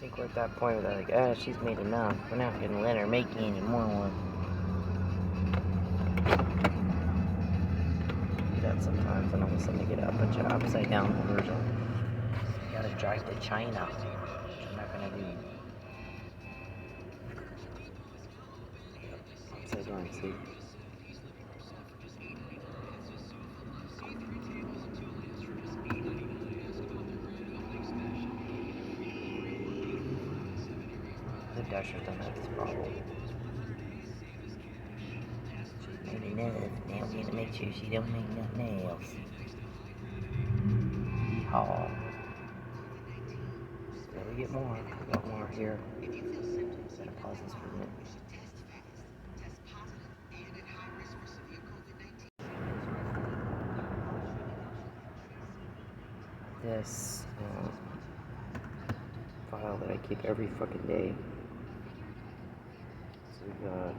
think we're at that point where they're like, she's made enough. We're not gonna let her make any more. Do that sometimes, and all of a sudden they get a bunch of upside down orders. You gotta drive to China, which I'm not gonna do. Upside down, see? The Dasher don't have this problem. She's made enough. Now we gotta make sure she don't make nothing else. Yeehaw. There we get more. We got more here. Gotta pause this for a minute. This file that I keep every fucking day. So we got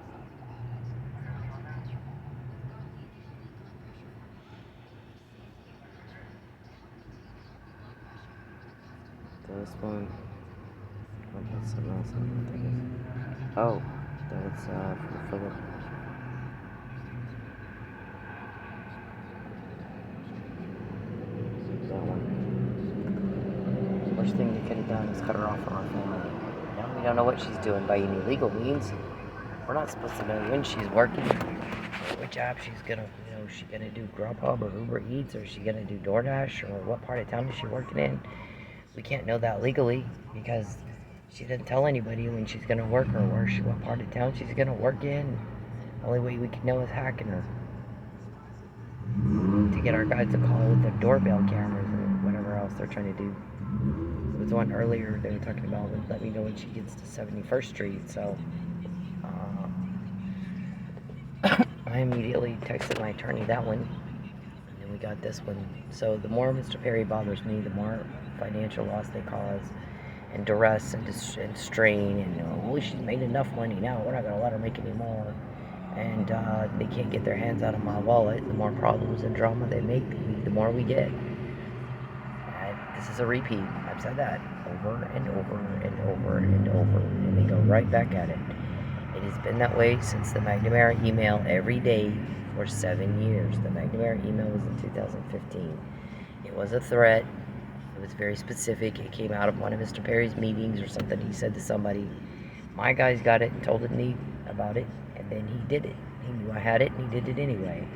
this one. Oh, that's something else. I don't know what that is. Oh, that's for the that one. Worst thing they could have done is cut her off from our family. Now we don't know what she's doing by any legal means. We're not supposed to know when she's working, or what job she's gonna, is she gonna do Grubhub or Uber Eats, or is she gonna do DoorDash, or what part of town is she working in? We can't know that legally because she didn't tell anybody when she's gonna work or what part of town she's gonna work in. Only way we can know is hacking her to get our guys to call with the doorbell cameras or whatever else they're trying to do. There was one earlier they were talking about, let me know when she gets to 71st Street, so I immediately texted my attorney that one, and then we got this one. So the more Mr. Perry bothers me, the more financial loss they cause, and duress and strain, and she's made enough money now, we're not going to let her make any more, and they can't get their hands out of my wallet. The more problems and drama they make, the more we get. This is a repeat. I've said that over and over and over and over, and they go right back at it. It has been that way since the McNamara email every day for 7 years. The McNamara email was in 2015. It was a threat. It was very specific. It came out of one of Mr. Perry's meetings or something. He said to somebody, my guys got it and told me about it, and then he did it. He knew I had it, and he did it anyway.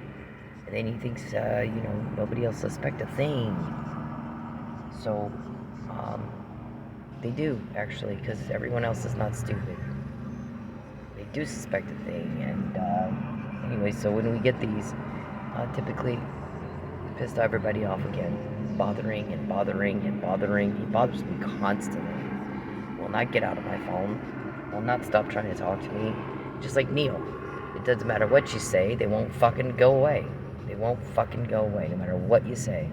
And then he thinks, nobody else suspect a thing. So, they do, actually, because everyone else is not stupid. They do suspect a thing, and anyway, so when we get these, typically, it pissed everybody off again. Bothering and bothering and bothering. He bothers me constantly. Will not get out of my phone. Will not stop trying to talk to me. Just like Neil. It doesn't matter what you say, they won't fucking go away. They won't fucking go away, no matter what you say.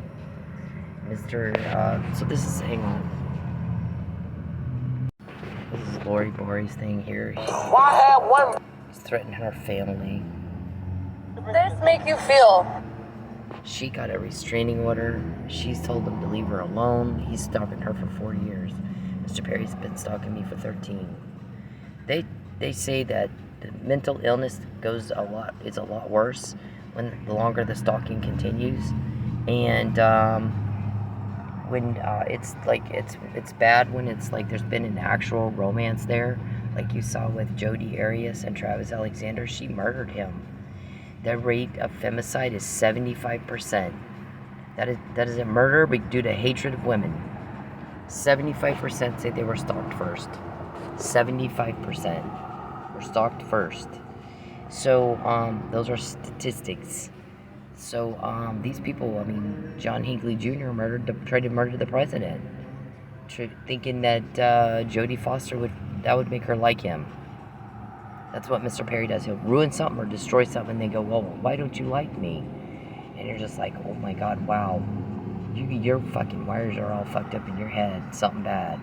So this is, hang on. This is Lori Bory's thing here. He's threatening her family. Does this make you feel? She got a restraining order. She's told him to leave her alone. He's stalking her for 4 years. Mr. Perry's been stalking me for 13. They say that the mental illness is a lot worse the longer the stalking continues, and when it's bad when it's like there's been an actual romance there, like you saw with Jodi Arias and Travis Alexander. She murdered him. The rate of femicide is 75%. That is a murder due to hatred of women. 75% say they were stalked first. 75% were stalked first. So those are statistics. So these people, John Hinckley Jr. tried to murder the president, thinking that Jodie Foster would make her like him. That's what Mr. Perry does. He'll ruin something or destroy something, and they go, well, why don't you like me? And you're just like, oh my God, wow. Your fucking wires are all fucked up in your head. Something bad.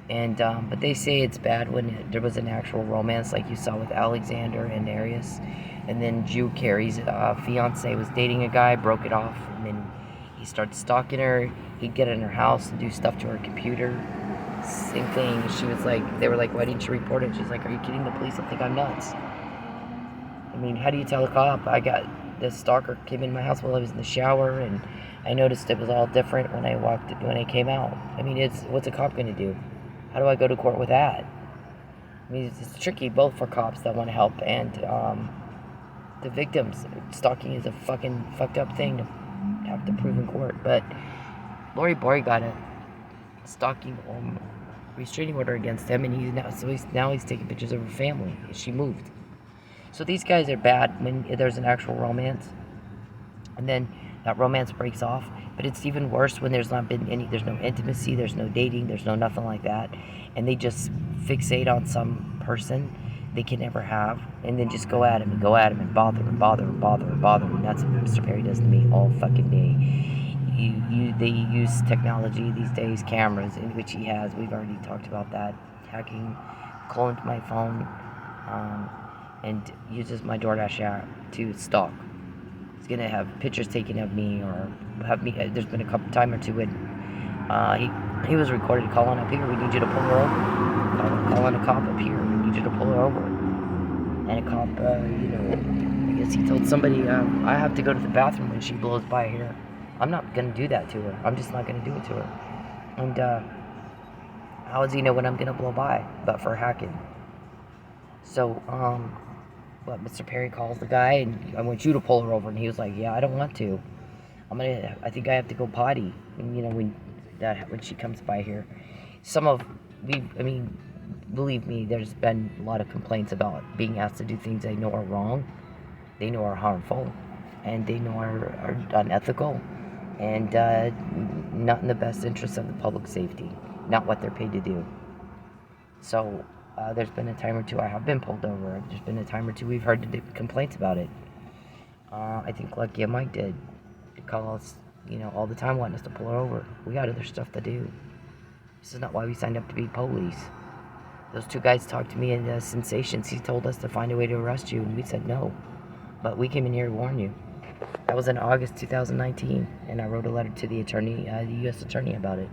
And but they say it's bad when there was an actual romance, like you saw with Alexander and Arias. And then Drew Carey's fiance was dating a guy, broke it off, and then he started stalking her. He'd get in her house and do stuff to her computer. Same thing. She was like, they were like, why didn't you report it? She's like, are you kidding? The police will think I'm nuts. I mean, how do you tell a cop? This stalker came in my house while I was in the shower, and I noticed it was all different when I came out. I mean, what's a cop gonna do? How do I go to court with that? I mean, it's tricky both for cops that want to help and the victims. Stalking is a fucking fucked up thing to have to prove in court. But Lori Bory got a stalking restraining order against him, and he's taking pictures of her family. She moved. So these guys are bad when there's an actual romance, and then that romance breaks off. But it's even worse when there's no intimacy, there's no dating, there's no nothing like that, and they just fixate on some person they can never have, and then just go at him and bother him. And that's what Mr. Perry does to me all fucking day. They use technology these days, cameras, in which he has. We've already talked about that. Hacking, calling to my phone, and uses my DoorDash app to stalk. He's gonna have pictures taken of me, or have me. There's been a time or two when he was recorded calling up here. We need you to pull her over. Calling a cop up here. We need you to pull her over. And a cop, I guess he told somebody, I have to go to the bathroom when she blows by here. I'm not gonna do that to her. I'm just not gonna do it to her. And how does he know when I'm gonna blow by? But for hacking. So, Mr. Perry calls the guy, and I want you to pull her over, and he was like, yeah, I don't want to. I think I have to go potty. And, when she comes by here. Believe me, there's been a lot of complaints about being asked to do things they know are wrong, they know are harmful, and they know are unethical, and not in the best interest of the public safety, not what they're paid to do. So, there's been a time or two I have been pulled over. There's been a time or two we've heard the complaints about it. I think Lucky and Mike did. They call us, all the time wanting us to pull her over. We got other stuff to do. This is not why we signed up to be police. Those two guys talked to me in Sensations. He told us to find a way to arrest you, and we said no. But we came in here to warn you. That was in August 2019, and I wrote a letter to the U.S. attorney about it.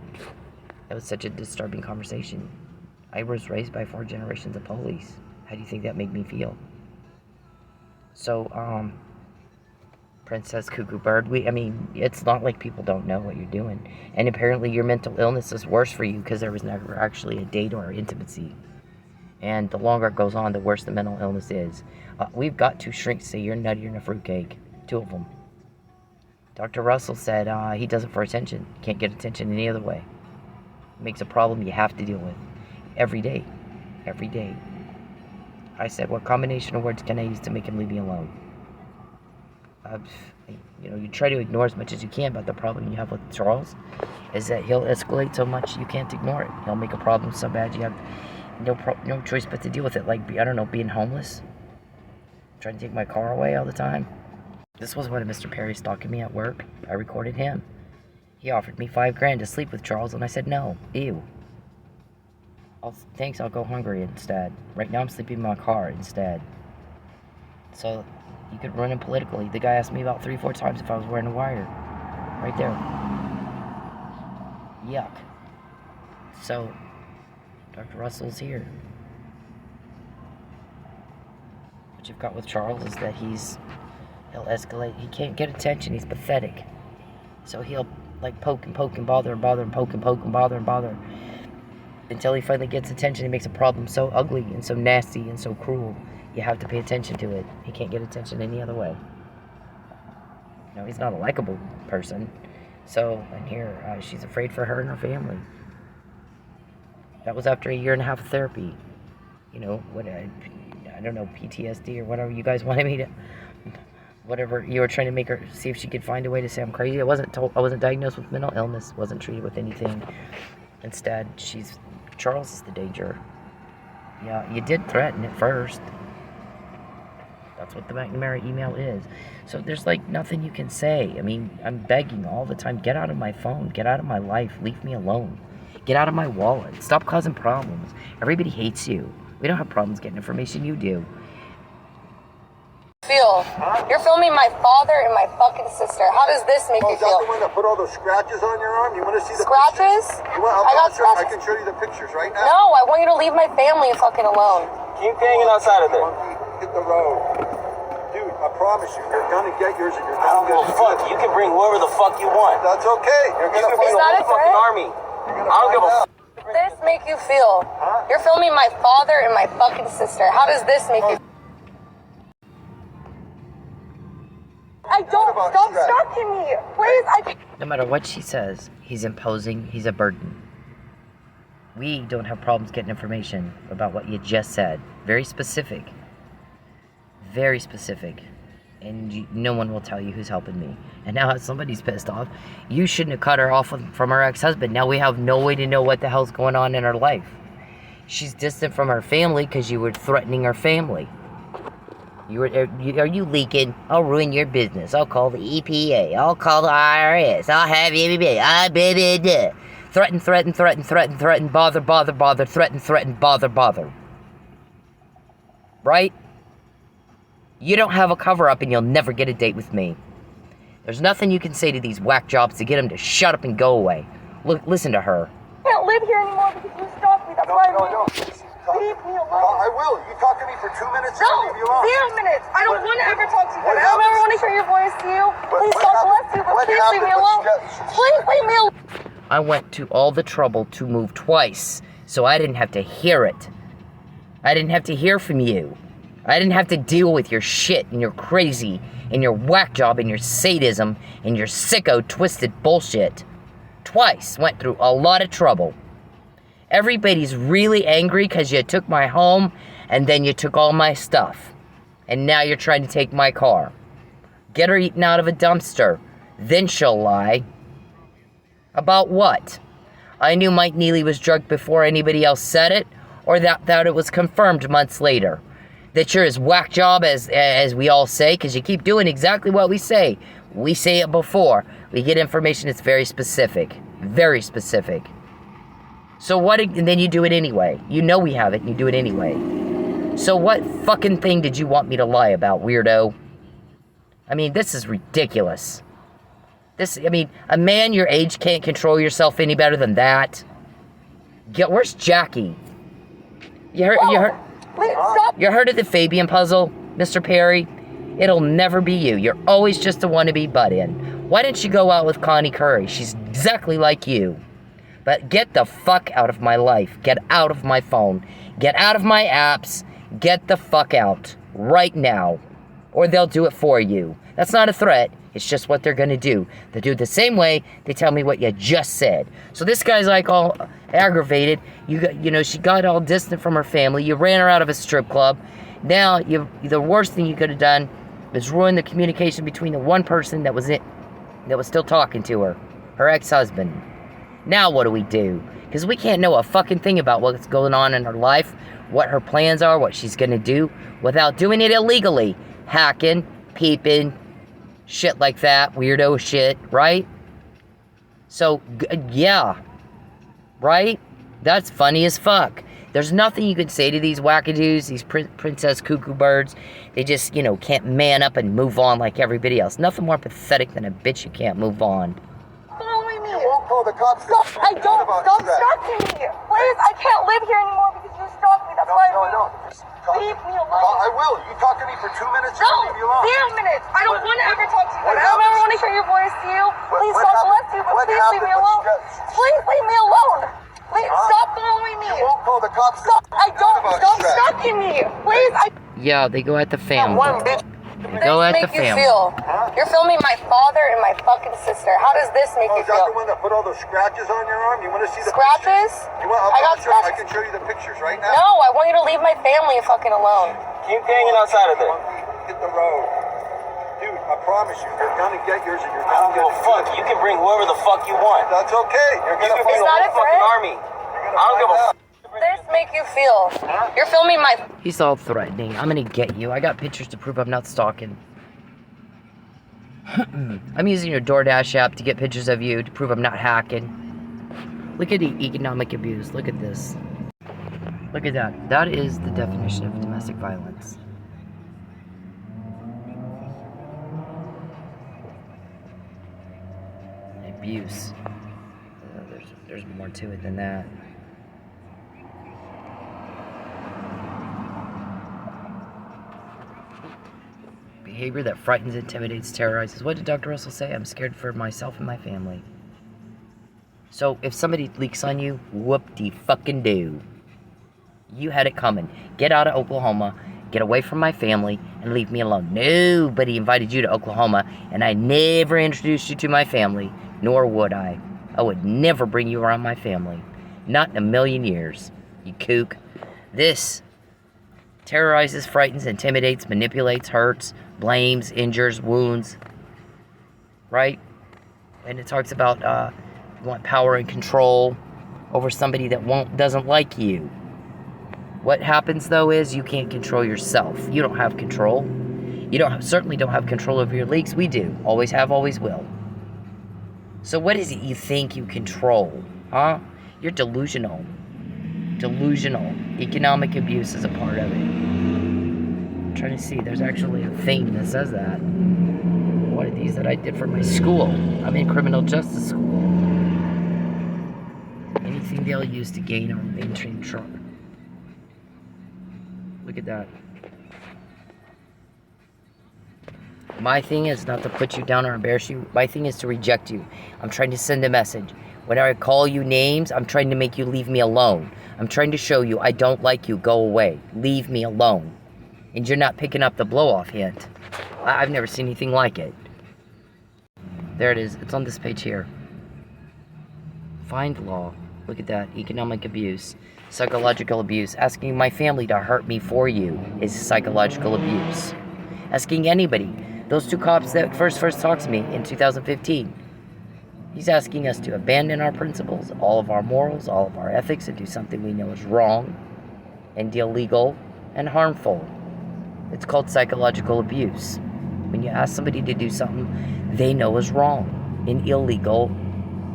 That was such a disturbing conversation. I was raised by 4 generations of police. How do you think that made me feel? So, Princess Cuckoo Bird, it's not like people don't know what you're doing. And apparently your mental illness is worse for you because there was never actually a date or intimacy. And the longer it goes on, the worse the mental illness is. We've got 2 shrinks say you're nuttier than a fruitcake. 2 of them. Dr. Russell said he does it for attention. Can't get attention any other way. It makes a problem you have to deal with. Every day. I said, what combination of words can I use to make him leave me alone? You try to ignore as much as you can, but the problem you have with Charles is that he'll escalate so much you can't ignore it. He'll make a problem so bad you have no choice but to deal with it. Like, being homeless. Trying to take my car away all the time. This was one of Mr. Perry stalking me at work. I recorded him. He offered me $5,000 to sleep with Charles, and I said no. Ew. Thanks, I'll go hungry instead. Right now I'm sleeping in my car instead. So, you could run him politically. The guy asked me about 3-4 times if I was wearing a wire. Right there. Yuck. So, Dr. Russell's here. What you've got with Charles is that he'll escalate. He can't get attention. He's pathetic. So he'll poke and bother and poke and bother until he finally gets attention. He makes a problem so ugly and so nasty and so cruel. You have to pay attention to it. He can't get attention any other way. He's not a likable person. So, and here, she's afraid for her and her family. That was after 1.5 years of therapy. I don't know, PTSD or whatever you guys wanted me to... Whatever, you were trying to make her see if she could find a way to say I'm crazy. I wasn't diagnosed with mental illness, wasn't treated with anything. Instead, Charles is the danger. Yeah, you did threaten at first. That's what the McNamara email is. So there's nothing you can say. I'm begging all the time. Get out of my phone. Get out of my life. Leave me alone. Get out of my wallet. Stop causing problems. Everybody hates you. We don't have problems getting information. You do. feel? You're filming my father and my fucking sister. How does this make you Is that feel? the one that put all those scratches on your arm? You want to see the Scratches? pictures? You want, I got I scratches. can show you the pictures right now. No, I want you to leave my family fucking alone. Keep hanging outside of there. Monkey, hit the road. Dude, I promise you, you're gonna get yours and you're I gonna don't get give a fuck. You can bring whoever the fuck you want. That's okay. You're You gonna can bring Is the that a whole fucking threat? army. I don't give a fuck. This make you feel? You're filming my father and my fucking sister. How does this make you? I don't. Stop stalking me, please. No matter what she says, he's imposing, he's a burden. We don't have problems getting information about what you just said. Very specific. Very specific. And no one will tell you who's helping me. And now if somebody's pissed off, you shouldn't have cut her off from her ex-husband. Now we have no way to know what the hell's going on in her life. She's distant from her family because you were threatening her family. Are you leaking? I'll ruin your business. I'll call the EPA. I'll call the IRS. I'll have you. Threaten, bother, threaten, bother. Right? You don't have a cover-up and you'll never get a date with me. There's nothing you can say to these whack jobs to get them to shut up and go away. Look, listen to her. I can't live here anymore because you stalked me. That's why leave me alone. I will. You talk to me for 2 minutes. No, I'll leave you alone. 0 minutes. I don't want to ever talk to you. What I don't ever happens? want to hear your voice to you. Please what God happened? bless you, but What please leave me happened? alone. What- Please leave me alone. I went to all the trouble to move twice, so I didn't have to hear it. I didn't have to hear from you. I didn't have to deal with your shit and your crazy and your whack job and your sadism and your sicko twisted bullshit. Twice went through a lot of trouble. Everybody's really angry because you took my home and then you took all my stuff. And now you're trying to take my car. Get her eaten out of a dumpster. Then she'll lie. About what? I knew Mike Neely was drugged before anybody else said it, or that it was confirmed months later. That you're as whack job as we all say, because you keep doing exactly what we say. We say it before. We get information that's very specific. Very specific. So what, and then you do it anyway. You know we have it, and you do it anyway. So what fucking thing did you want me to lie about, weirdo? I mean, this is ridiculous. A man your age can't control yourself any better than that. Where's Jackie? You heard? Please stop. You heard of the Fabian puzzle, Mr. Perry? It'll never be you. You're always just a wannabe butt-in. Why didn't you go out with Connie Curry? She's exactly like you. But get the fuck out of my life. Get out of my phone. Get out of my apps. Get the fuck out. Right now. Or they'll do it for you. That's not a threat. It's just what they're gonna do. They do it the same way they tell me what you just said. So this guy's like all aggravated. She got all distant from her family. You ran her out of a strip club. Now, the worst thing you could have done is ruin the communication between the one person that was still talking to her, her ex-husband. Now what do we do? Because we can't know a fucking thing about what's going on in her life, what her plans are, what she's gonna do, without doing it illegally. Hacking, peeping, shit like that, weirdo shit, right? So, yeah, right? That's funny as fuck. There's nothing you can say to these wackadoos, these princess cuckoo birds. They just, can't man up and move on like everybody else. Nothing more pathetic than a bitch who can't move on. Following me. You won't call the cops. Stop. I don't. Stop stalking me. Please, I can't live here anymore because you stalked me. That's why leave me alone. I will. You talk to me for 2 minutes. No, I'll leave you alone. 0 minutes. I don't want to ever talk to you. What I don't ever happens? want to hear your voice to you. Please what God happened? bless you, but What please leave me happened? alone. What- Please leave me alone. Please stop following me. You won't call the cops. Stop. I don't. Stop Stress. stalking me. Please. Yeah, they go at the family. One bitch. They go at the make you family. feel? You're filming my father and my fucking sister. How does this make you Is that the feel? one that put all those scratches on your arm? You want to see the Scratches? pictures? You want, I got I scratches. can show you the pictures right now. No, I want you to leave my family fucking alone. Keep hanging outside of there. Monkey, hit the road. Dude, I promise you, you're gonna get yours and you're I don't gonna give get a fuck. You can bring whoever the fuck you want. That's okay. You're You gonna can bring Is the that whole a threat? fucking army. I don't give a fuck. This make you feel? You're filming my. He's all threatening. I'm gonna get you. I got pictures to prove I'm not stalking. I'm using your DoorDash app to get pictures of you to prove I'm not hacking. Look at the economic abuse. Look at this. Look at that. That is the definition of domestic violence. abuse. There's more to it than that. Behavior that frightens, intimidates, terrorizes. What did Dr. Russell say? I'm scared for myself and my family. So if somebody leaks on you, whoop-de-fucking-do. You had it coming. Get out of Oklahoma, get away from my family, and leave me alone. Nobody invited you to Oklahoma, and I never introduced you to my family, nor would I. I would never bring you around my family. Not in a million years, you kook. This terrorizes, frightens, intimidates, manipulates, hurts, blames, injures, wounds. Right? And it talks about you want power and control over somebody that doesn't like you. What happens though is you can't control yourself. You don't have control. You certainly don't have control over your leaks. We do. Always have, always will. So what is it you think you control? Huh? You're delusional. Delusional. Economic abuse is a part of it. I'm trying to see. There's actually a thing that says that. One of these that I did for my school. I'm in criminal justice school. Anything they'll use to gain or maintain trust. Look at that. My thing is not to put you down or embarrass you. My thing is to reject you. I'm trying to send a message. When I call you names, I'm trying to make you leave me alone. I'm trying to show you I don't like you. Go away. Leave me alone. And you're not picking up the blow-off hint. I've never seen anything like it. There it is. It's on this page here. Find law. Look at that. Economic abuse. Psychological abuse. Asking my family to hurt me for you is psychological abuse. Asking anybody. Those two cops that first talked to me in 2015. He's asking us to abandon our principles, all of our morals, all of our ethics, and do something we know is wrong and illegal and harmful. It's called psychological abuse. When you ask somebody to do something they know is wrong and illegal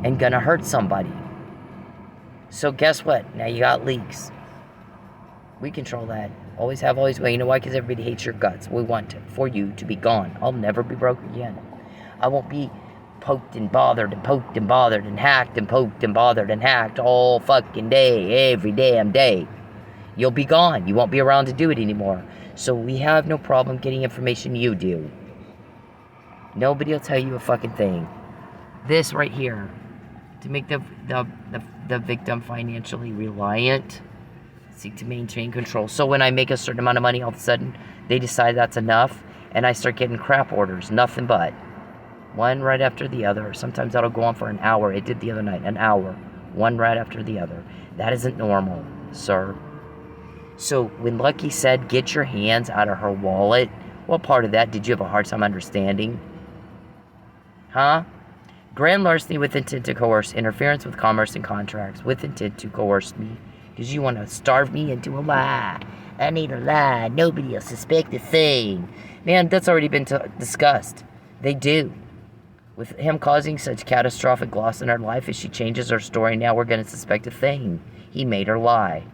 and gonna hurt somebody. So guess what? Now you got leaks. We control that. Always have, always will. You know why? Because everybody hates your guts. We want for you to be gone. I'll never be broke again. I won't be poked and bothered and poked and bothered and hacked and poked and bothered and hacked all fucking day, every damn day. You'll be gone. You won't be around to do it anymore. So we have no problem getting information. You do. Nobody will tell you a fucking thing. This right here, to make the victim financially reliant, seek to maintain control. So when I make a certain amount of money, all of a sudden they decide that's enough, and I start getting crap orders, nothing but. One right after the other. Sometimes that'll go on for an hour. It did the other night, an hour. One right after the other. That isn't normal, sir. So when Lucky said, get your hands out of her wallet, what part of that did you have a hard time understanding? Huh? Grand larceny with intent to coerce, interference with commerce and contracts, with intent to coerce me. Because you want to starve me into a lie. I need a lie. Nobody will suspect a thing. Man, that's already been discussed. They do. With him causing such catastrophic loss in her life, as she changes her story, now we're going to suspect a thing. He made her lie.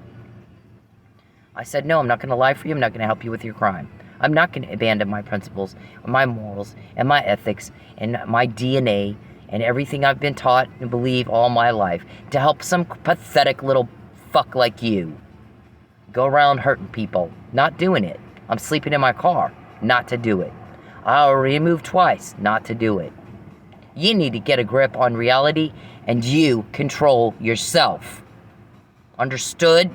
I said, no, I'm not going to lie for you. I'm not going to help you with your crime. I'm not going to abandon my principles, my morals, and my ethics, and my DNA, and everything I've been taught and believe all my life to help some pathetic little fuck like you go around hurting people. Not doing it. I'm sleeping in my car. Not to do it. I already moved twice. Not to do it. You need to get a grip on reality and you control yourself. Understood?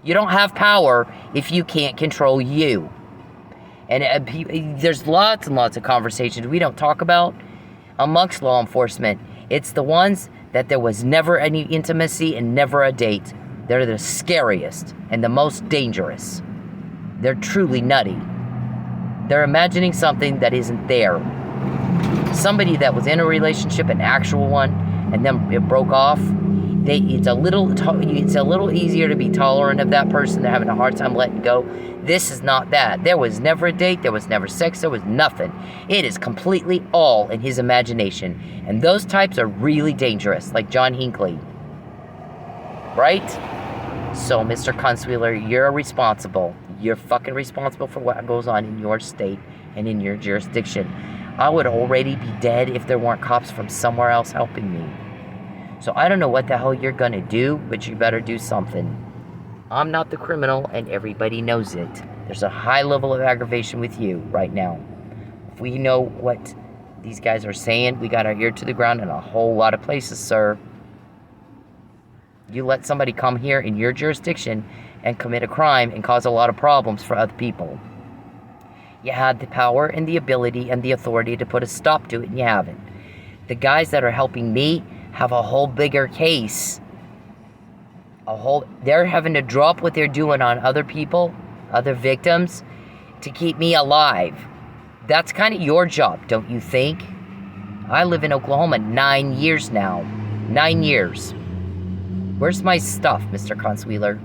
You don't have power if you can't control you. And there's lots and lots of conversations we don't talk about amongst law enforcement. It's the ones that there was never any intimacy and never a date. They're the scariest and the most dangerous. They're truly nutty. They're imagining something that isn't there. Somebody that was in a relationship, an actual one, and then it broke off, it's a little easier to be tolerant of that person. They're having a hard time letting go. This is not that. There was never a date. There was never sex. There was nothing. It is completely all in his imagination. And those types are really dangerous, like John Hinckley. Right? So, Mr. Consueler, you're responsible. You're fucking responsible for what goes on in your state and in your jurisdiction. I would already be dead if there weren't cops from somewhere else helping me. So I don't know what the hell you're gonna do, but you better do something. I'm not the criminal, and everybody knows it. There's a high level of aggravation with you right now. If we know what these guys are saying, we got our ear to the ground in a whole lot of places, sir. You let somebody come here in your jurisdiction and commit a crime and cause a lot of problems for other people. You had the power and the ability and the authority to put a stop to it, and you haven't. The guys that are helping me have a whole bigger case. They're having to drop what they're doing on other people, other victims, to keep me alive. That's kind of your job, don't you think? I live in Oklahoma 9 years now. 9 years. Where's my stuff, Mr. Consueler?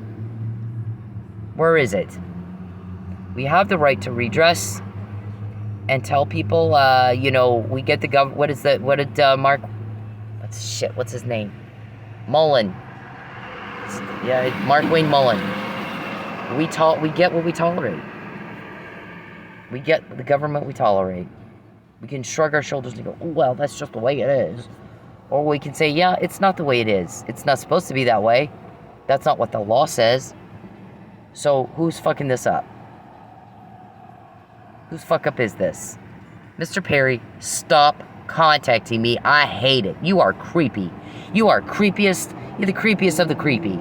Where is it? We have the right to redress and tell people, we get the government. What did Mark? What's his name? Mullen. Yeah, Mark Wayne Mullen. We get what we tolerate. We get the government we tolerate. We can shrug our shoulders and go, oh, well, that's just the way it is. Or we can say, yeah, it's not the way it is. It's not supposed to be that way. That's not what the law says. So who's fucking this up? Whose fuck up is this? Mr. Perry, stop contacting me. I hate it. You are creepy. You are creepiest. You're the creepiest of the creepy.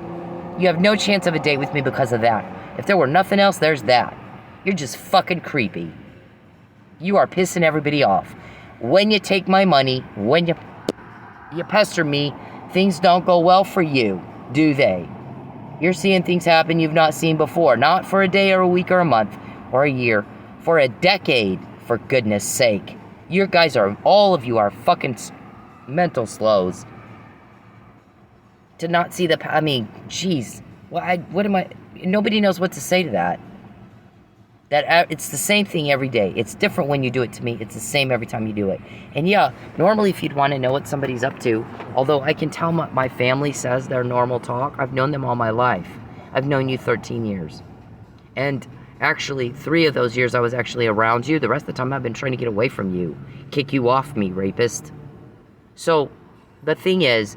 You have no chance of a date with me because of that. If there were nothing else, there's that. You're just fucking creepy. You are pissing everybody off. When you take my money, when you pester me, things don't go well for you, do they? You're seeing things happen you've not seen before. Not for a day or a week or a month or a year. For a decade, for goodness sake. All of you are fucking mental slows. To not see jeez. Nobody knows what to say to that. It's the same thing every day. It's different when you do it to me. It's the same every time you do it. And yeah, normally if you'd want to know what somebody's up to, although I can tell my family says their normal talk, I've known them all my life. I've known you 13 years. And actually, 3 of those years I was actually around you. The rest of the time I've been trying to get away from you. Kick you off me, rapist. So, the thing is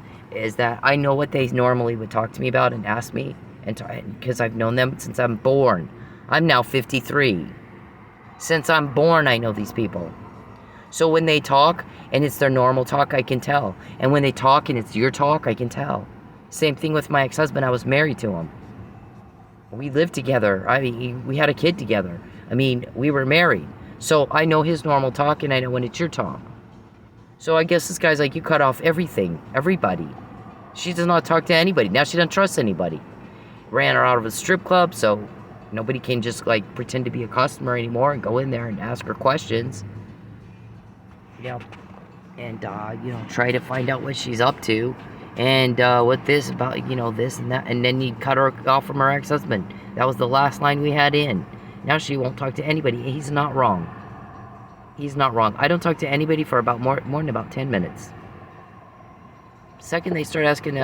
that I know what they normally would talk to me about and ask me, because I've known them since I'm born. I'm now 53. Since I'm born, I know these people. So when they talk, and it's their normal talk, I can tell. And when they talk, and it's your talk, I can tell. Same thing with my ex-husband. I was married to him. We lived together. We had a kid together. We were married. So I know his normal talk, and I know when it's your talk. So I guess this guy's like, you cut off everything, everybody. She does not talk to anybody. Now she doesn't trust anybody. Ran her out of a strip club, so nobody can just pretend to be a customer anymore and go in there and ask her questions. And try to find out what she's up to. And what this about, this and that. And then you cut her off from her ex-husband. That was the last line we had in. Now she won't talk to anybody. He's not wrong. He's not wrong. I don't talk to anybody for about more than about 10 minutes. Second, they start asking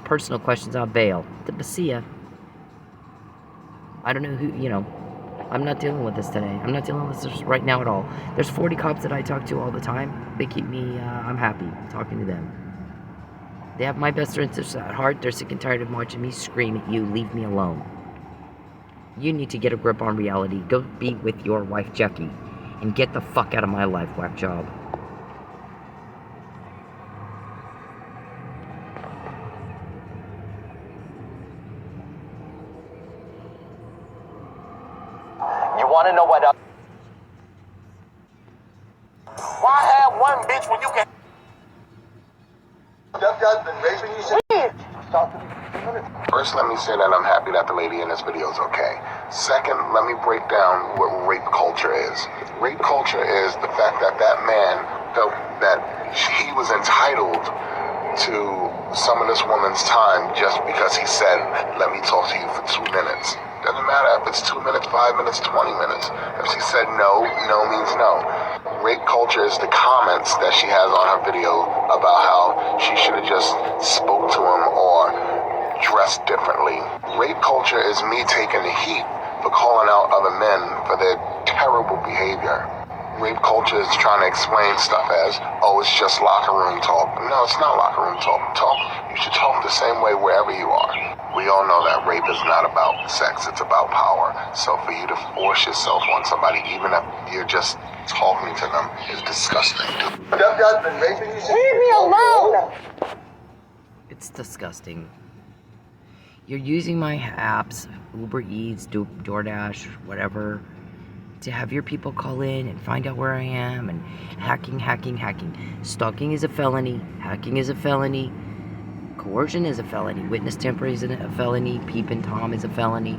personal questions on bail. See ya. I don't know who, I'm not dealing with this today. I'm not dealing with this right now at all. There's 40 cops that I talk to all the time. They keep me, I'm happy talking to them. They have my best interests at heart. They're sick and tired of watching me scream at you, leave me alone. You need to get a grip on reality. Go be with your wife, Jackie. And get the fuck out of my life, whack job. You want to know what else? Why have one bitch when you can... That guy's been raping you since... First, let me say that I'm happy that the lady in this video is okay. Second, let me break down what rape culture is. Rape culture is the fact that that man felt that he was entitled to some of this woman's time just because he said, let me talk to you for 2 minutes. Doesn't matter if it's 2 minutes, 5 minutes, 20 minutes. If she said no, no means no. Rape culture is the comments that she has on her video about how she should have just spoke to him or dressed differently. Rape culture is me taking the heat for calling out other men for their terrible behavior. Rape culture is trying to explain stuff as, oh, it's just locker room talk. No, it's not locker room talk. You should talk the same way wherever you are. We all know that rape is not about sex, it's about power. So for you to force yourself on somebody, even if you're just talking to them, is disgusting. That guy's been raping you. Leave me alone! It's disgusting. You're using my apps, Uber Eats, DoorDash, whatever, to have your people call in and find out where I am, and hacking. Stalking is a felony. Hacking is a felony. Coercion is a felony. Witness tampering is a felony. Peeping Tom is a felony.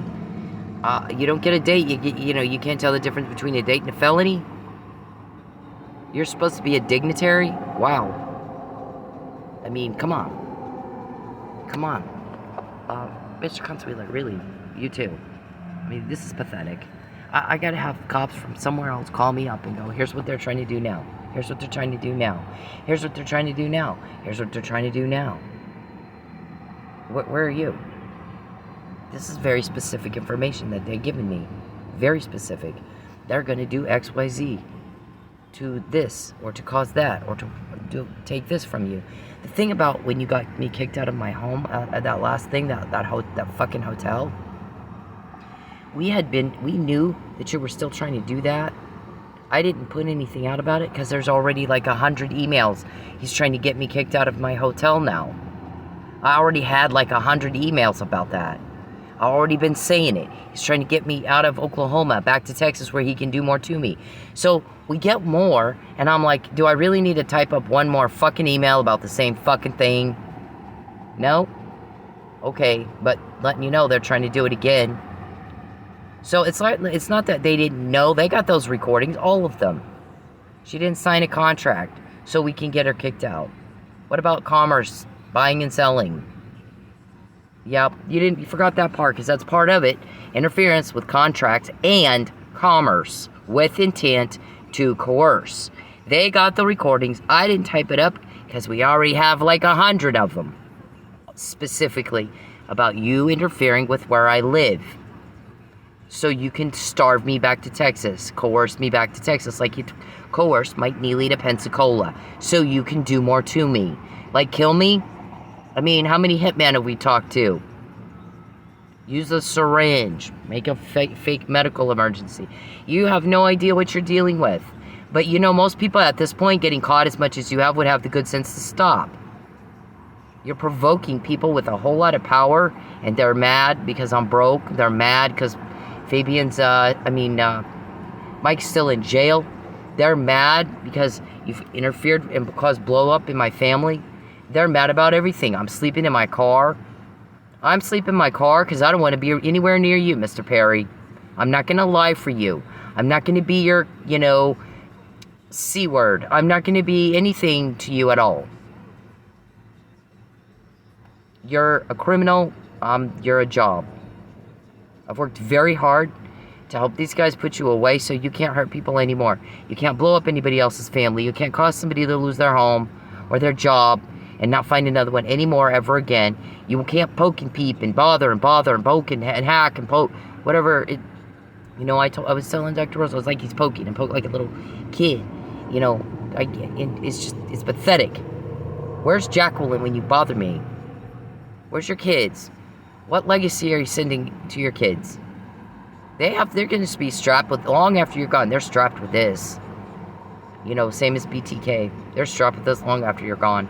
You don't get a date. You can't tell the difference between a date and a felony. You're supposed to be a dignitary? Wow. I mean, come on. Mr. Consuela, really, you too. I mean, this is pathetic. I gotta have cops from somewhere else call me up and go, here's what they're trying to do now. Here's what they're trying to do now. Here's what they're trying to do now. Here's what they're trying to do now. Where are you? This is very specific information that they've given me. Very specific. They're gonna do X, Y, Z to this, or to cause that, or to take this from you. The thing about when you got me kicked out of my home, at that last thing, that fucking hotel, we knew that you were still trying to do that. I didn't put anything out about it because there's already like 100 emails. He's trying to get me kicked out of my hotel now. I already had like 100 emails about that. I've already been saying it. He's trying to get me out of Oklahoma, back to Texas where he can do more to me. So we get more, and I'm like, do I really need to type up one more fucking email about the same fucking thing? No? Okay, but letting you know they're trying to do it again. So it's not that they didn't know. They got those recordings, all of them. She didn't sign a contract so we can get her kicked out. What about commerce, buying and selling? Yep, you forgot that part because that's part of it. Interference with contracts and commerce with intent to coerce. They got the recordings. I didn't type it up because we already have like 100 of them. Specifically about you interfering with where I live. So you can starve me back to Texas, coerce me back to Texas like you coerced Mike Neely to Pensacola. So you can do more to me. Like kill me? I mean, how many hitmen have we talked to? Use a syringe. Make a fake medical emergency. You have no idea what you're dealing with. But most people at this point getting caught as much as you have would have the good sense to stop. You're provoking people with a whole lot of power, and they're mad because I'm broke. They're mad because Mike's still in jail. They're mad because you've interfered and caused blow up in my family. They're mad about everything. I'm sleeping in my car. I'm sleeping in my car because I don't want to be anywhere near you, Mr. Perry. I'm not going to lie for you. I'm not going to be your, C word. I'm not going to be anything to you at all. You're a criminal. You're a job. I've worked very hard to help these guys put you away so you can't hurt people anymore. You can't blow up anybody else's family. You can't cause somebody to lose their home or their job and not find another one anymore ever again. You can't poke and peep and bother and poke and hack and poke, whatever. I was telling Dr. Rose, I was like, he's poking and poke like a little kid. It's pathetic. Where's Jacqueline when you bother me? Where's your kids? What legacy are you sending to your kids? They're going to be strapped with, long after you're gone, they're strapped with this. Same as BTK. They're strapped with this long after you're gone.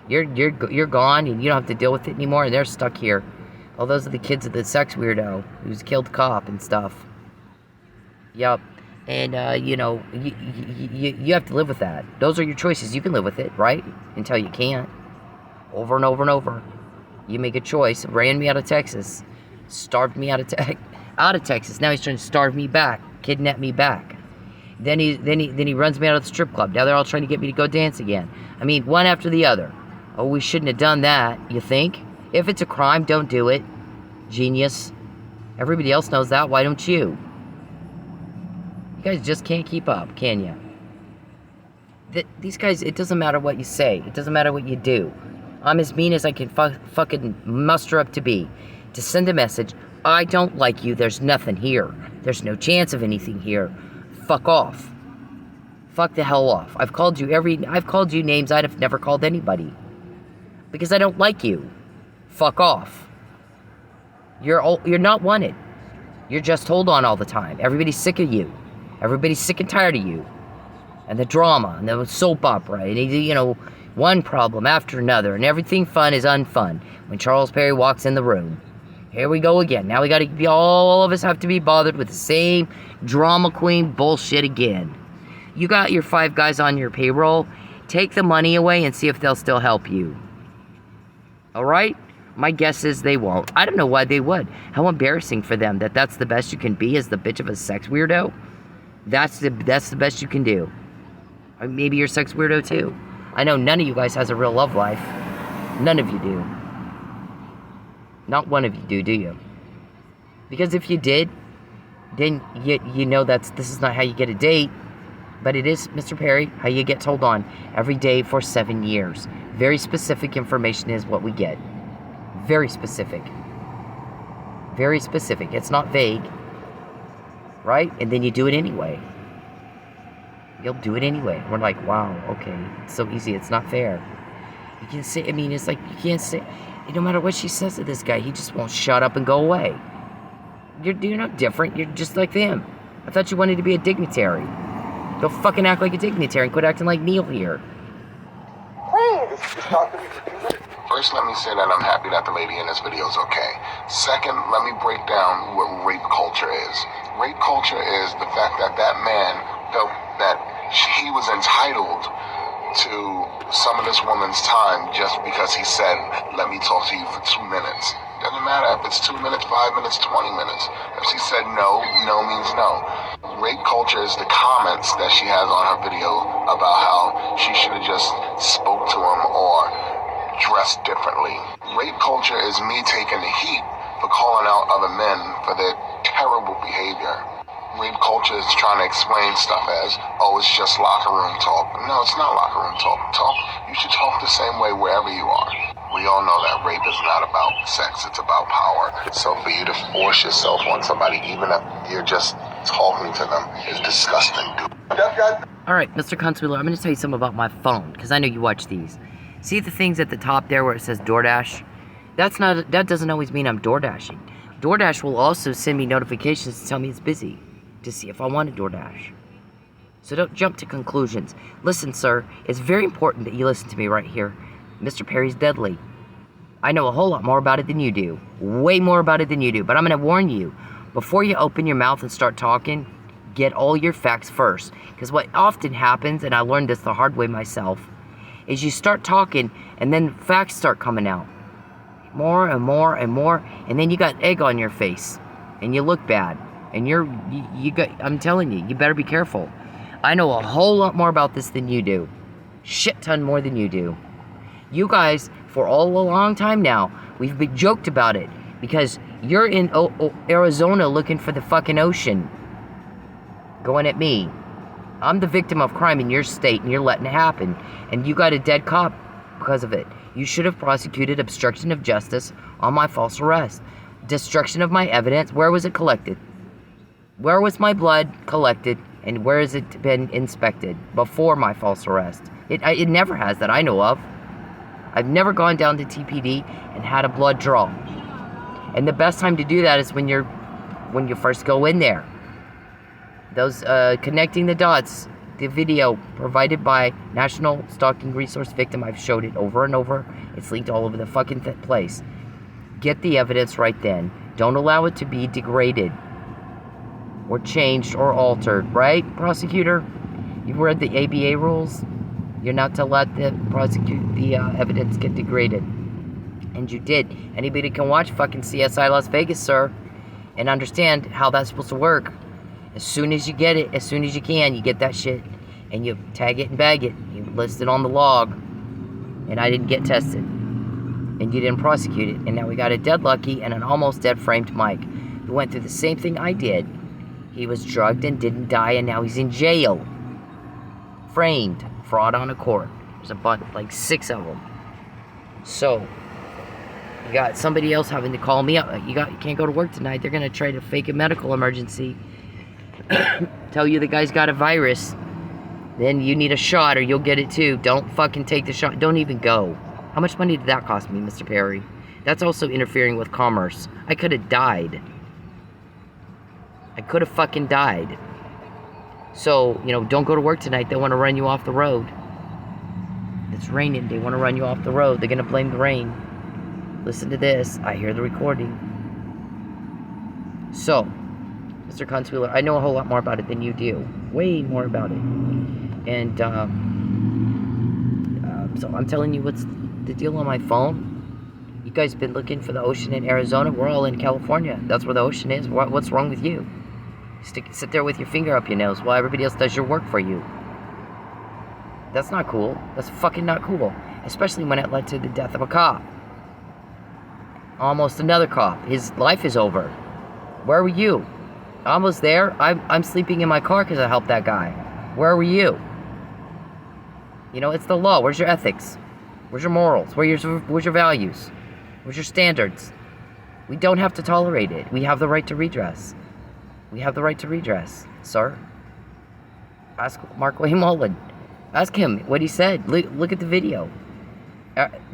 You're gone and you don't have to deal with it anymore, and they're stuck here. Oh, those are the kids of the sex weirdo who's killed the cop and stuff. Yep. And, you have to live with that. Those are your choices. You can live with it, right? Until you can't. Over and over and over. You make a choice. Ran me out of Texas. Starved me out of Texas. Now he's trying to starve me back. Kidnap me back. Then he runs me out of the strip club. Now they're all trying to get me to go dance again. I mean, one after the other. Oh, we shouldn't have done that, you think? If it's a crime, don't do it. Genius. Everybody else knows that. Why don't you? You guys just can't keep up, can you? These guys, it doesn't matter what you say. It doesn't matter what you do. I'm as mean as I can fucking muster up to be. To send a message, I don't like you, there's nothing here. There's no chance of anything here. Fuck off. fuck the hell off. I've called you names I'd have never called anybody. Because I don't like you. Fuck off. You're not wanted. You're just hold on all the time. Everybody's sick of you. Everybody's sick and tired of you. And the drama, and the soap opera, and you know, one problem after another, and everything fun is unfun. When Charles Perry walks in the room. Here we go again. Now we gotta be, all of us have to be bothered with the same drama queen bullshit again. You got your 5 guys on your payroll. Take the money away and see if they'll still help you. Alright? My guess is they won't. I don't know why they would. How embarrassing for them that that's the best you can be as the bitch of a sex weirdo. That's the best you can do. Or maybe you're a sex weirdo too. I know none of you guys has a real love life. None of you do. Not one of you do you? Because if you did, then you know this is not how you get a date. But it is, Mr. Perry, how you get told on every day for 7 years. Very specific information is what we get. Very specific. Very specific. It's not vague. Right? And then you do it anyway. You'll do it anyway. We're like, wow, okay. It's so easy. It's not fair. You can say, I mean, it's like, you can't say, no matter what she says to this guy, he just won't shut up and go away. You're not different. You're just like them. I thought you wanted to be a dignitary. Go fucking act like a dignitary and quit acting like Neil here. Please. First, let me say that I'm happy that the lady in this video is okay. Second, let me break down what rape culture is. Rape culture is the fact that that man felt that he was entitled to some of this woman's time just because he said, let me talk to you for 2 minutes. Doesn't matter if it's 2 minutes, 5 minutes, 20 minutes. If she said no, no means no. Rape culture is the comments that she has on her video about how she should have just spoke to him or dressed differently. Rape culture is me taking the heat for calling out other men for their terrible behavior. Rape culture is trying to explain stuff as, oh, it's just locker room talk. No, it's not locker room talk. You should talk the same way wherever you are. We all know that rape is not about sex, it's about power. So for you to force yourself on somebody, even if you're just talking to them, is disgusting, dude. Alright, Mr. Consuelo, I'm going to tell you something about my phone, because I know you watch these. See the things at the top there where it says DoorDash? That doesn't always mean I'm DoorDashing. DoorDash will also send me notifications to tell me it's busy, to see if I want a DoorDash. So don't jump to conclusions. Listen, sir, it's very important that you listen to me right here. Mr. Perry's deadly. I know a whole lot more about it than you do. Way more about it than you do. But I'm going to warn you, before you open your mouth and start talking, get all your facts first. Because what often happens, and I learned this the hard way myself, is you start talking and then facts start coming out. More and more and more. And then you got egg on your face. And you look bad. And I'm telling you, you better be careful. I know a whole lot more about this than you do. Shit ton more than you do. You guys, for a long time now, we've been joked about it. Because you're in Arizona looking for the fucking ocean. Going at me. I'm the victim of crime in your state and you're letting it happen. And you got a dead cop because of it. You should have prosecuted obstruction of justice on my false arrest. Destruction of my evidence. Where was it collected? Where was my blood collected? And where has it been inspected before my false arrest? It never has that I know of. I've never gone down to TPD and had a blood draw. And the best time to do that is when you first go in there. Those connecting the dots, the video provided by National Stalking Resource Victim, I've showed it over and over. It's linked all over the fucking place. Get the evidence right then. Don't allow it to be degraded or changed or altered, right, prosecutor? You've read the ABA rules. You're not to let the evidence get degraded. And you did. Anybody can watch fucking CSI Las Vegas, sir, and understand how that's supposed to work. As soon as you get it, as soon as you can, you get that shit, and you tag it and bag it. You list it on the log, and I didn't get tested, and you didn't prosecute it, and now we got a dead Lucky and an almost dead framed Mike, who went through the same thing I did. He was drugged and didn't die, and now he's in jail. Framed. Fraud on a court. There's a bunch, like 6 of them. So, you got somebody else having to call me up. You can't go to work tonight. They're going to try to fake a medical emergency. Tell you the guy's got a virus. then you need a shot or you'll get it too. Don't fucking take the shot. Don't even go. How much money did that cost me, Mr. Perry? That's also interfering with commerce. I could have died. I could have fucking died. So, you know, don't go to work tonight. They want to run you off the road. It's raining. They want to run you off the road. They're going to blame the rain. Listen to this. I hear the recording. So, Mr. Consuelo, I know a whole lot more about it than you do. Way more about it. And, so I'm telling you what's the deal on my phone. You guys been looking for the ocean in Arizona. We're all in California. That's where the ocean is. What's wrong with you? Sit there with your finger up your nose while everybody else does your work for you. That's not cool. That's fucking not cool. Especially when it led to the death of a cop. Almost another cop. His life is over. Where were you? Almost there. I'm sleeping in my car because I helped that guy. Where were you? You know, it's the law. Where's your ethics? Where's your morals? Where's your values? Where's your standards? We don't have to tolerate it. We have the right to redress. We have the right to redress, sir. Ask Mark William Mullen. Ask him what he said. Look at the video.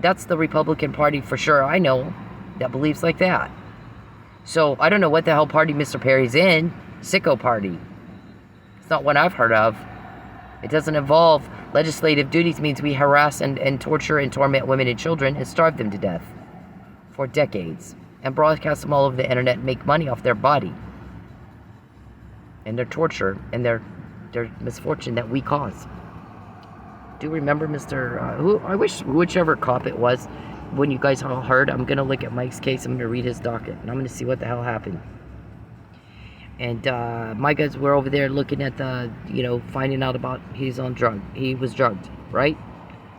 That's the Republican Party for sure. I know that believes like that. So I don't know what the hell party Mr. Perry's in. Sicko party. It's not one I've heard of. It doesn't involve legislative duties. Means we harass and torture and torment women and children and starve them to death for decades and broadcast them all over the internet and make money off their body and their torture and their misfortune that we cause. Do you remember Mr. I wish whichever cop it was, when you guys all heard, I'm going to look at Mike's case, I'm going to read his docket, and I'm going to see what the hell happened. And my guys were over there looking at the, you know, finding out about he was drugged, right?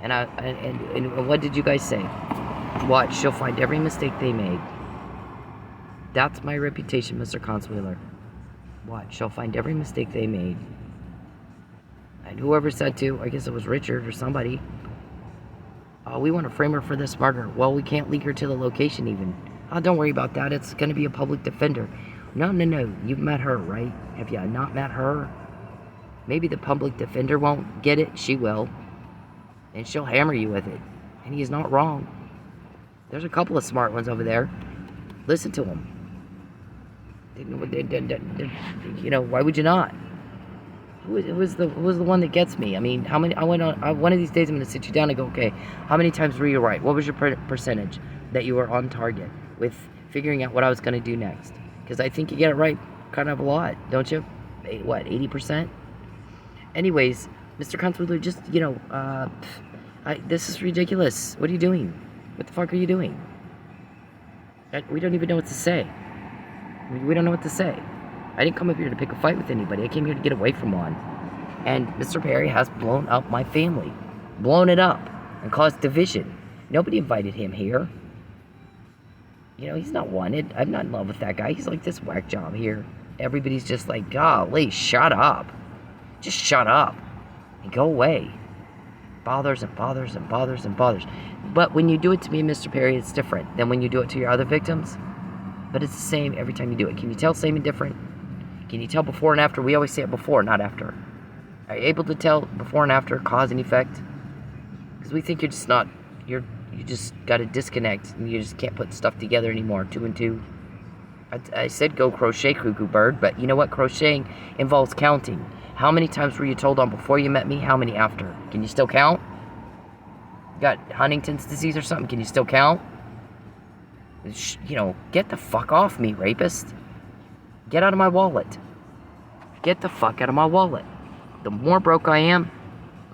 And what did you guys say? Watch, she'll find every mistake they made. That's my reputation, Mr. Consueler. Watch, she'll find every mistake they made. And whoever said to, I guess it was Richard or somebody, we want to frame her for this murder. Well, we can't link her to the location even. Oh, don't worry about that. It's going to be a public defender. No. You've met her, right? Have you not met her? Maybe the public defender won't get it. She will. And she'll hammer you with it. And he's not wrong. There's a couple of smart ones over there. Listen to them. You know, why would you not? It was the one that gets me. I mean, how many? One of these days I'm going to sit you down and go, okay, how many times were you right? What was your percentage that you were on target with figuring out what I was going to do next? Because I think you get it right kind of a lot, don't you? What, 80%? Anyways, Mr. Consuelo, just, you know, this is ridiculous. What are you doing? What the fuck are you doing? We don't even know what to say. We don't know what to say. I didn't come up here to pick a fight with anybody. I came here to get away from one. And Mr. Perry has blown up my family. Blown it up. And caused division. Nobody invited him here. You know, he's not wanted. I'm not in love with that guy. He's like this whack job here. Everybody's just like, golly, shut up. Just shut up. And go away. Bothers and bothers and bothers and bothers. But when you do it to me, Mr. Perry, it's different than when you do it to your other victims. But it's the same every time you do it. Can you tell same and different? Can you tell before and after? We always say it before, not after. Are you able to tell before and after, cause and effect? Because we think you're just not, you just got to disconnect and you just can't put stuff together anymore. 2 and 2. I said go crochet, cuckoo bird, but you know what? Crocheting involves counting. How many times were you told on before you met me? How many after? Can you still count? You got Huntington's disease or something? Can you still count? You know, get the fuck off me, rapist. Get out of my wallet. Get the fuck out of my wallet. The more broke I am,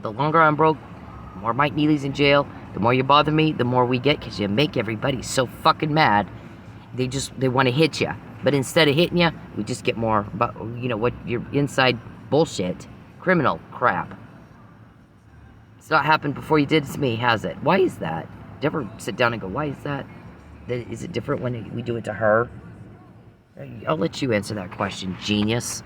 the longer I'm broke, the more Mike Neely's in jail, the more you bother me, the more we get, because you make everybody so fucking mad. They want to hit you. But instead of hitting you, we just get more about, you know, what your inside bullshit, criminal crap. It's not happened before you did it to me, has it? Why is that? Did you ever sit down and go, why is that? Is it different when we do it to her? I'll let you answer that question, genius.